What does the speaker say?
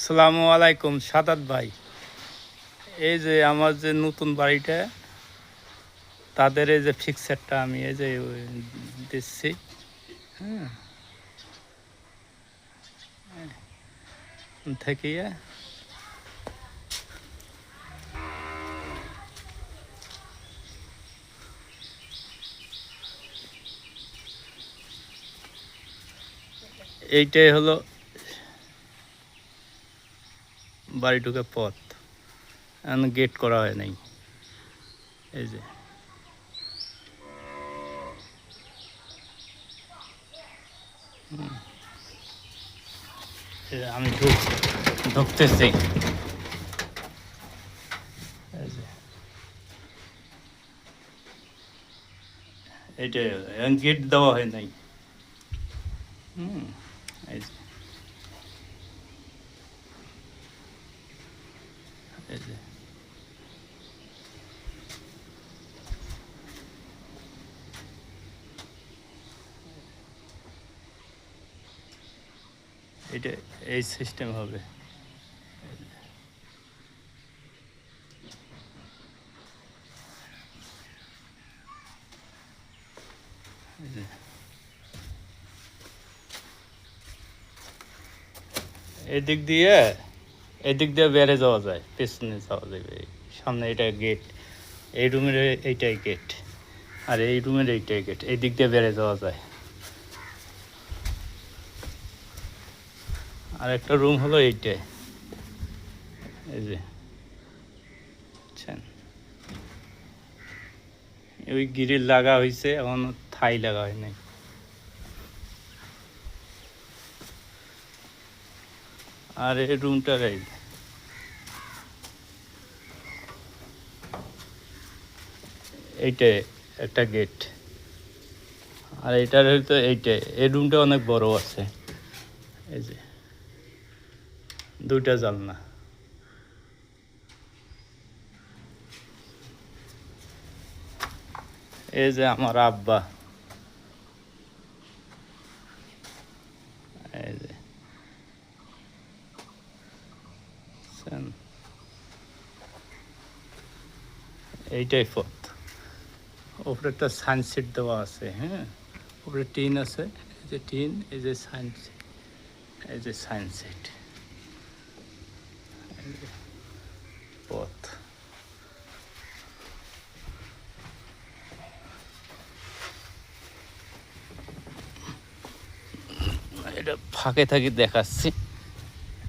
আসসালামু আলাইকুম সাদাত ভাই। এই যে আমার যে নতুন বাড়িটা, তাদের এই যে ফিক্সারটা আমি এই যে দিচ্ছি। হ্যাঁ, থেকে এইটাই হলো বাড়ি ঢুকে পথ। এখন গেট করা হয় নাই। এই যে আমি ঢুকতেছি। এই যে এইটাই এখন গেট দেওয়া হয় নাই। এই যে এই যে এটা এই সিস্টেম হবে। এই যে এদিক দিয়ে বেড়ে যাওয়া যায়, পেছনে যাওয়া যাবে। সামনে এটা গেট, এই রুমের এইটাই গেট, আর এই রুমের এইটাই গেট। এই দিক দিয়ে বেড়ে যাওয়া যায়। আর একটা রুম হলো এইটাই। এই যে বুঝছেন, ওই গ্রিল লাগা হয়েছে, এখন থাই লাগা হয় নাই। আর এই রুমটার এইটাই একটা গেট, আর এটার হয়তো এইটাই। এই রুমটা অনেক বড় আছে। এই যে দুইটা জানলা। এই যে আমার আব্বা। এই যে এইটাই পথ। উপরে একটা সানসেট দেওয়া আছে। হ্যাঁ, উপরে টিন আছে। এই যে টিন, এই যে সানসেট, এই যে সানসেট, পথ। এটা ফাঁকে থাকি দেখাচ্ছি।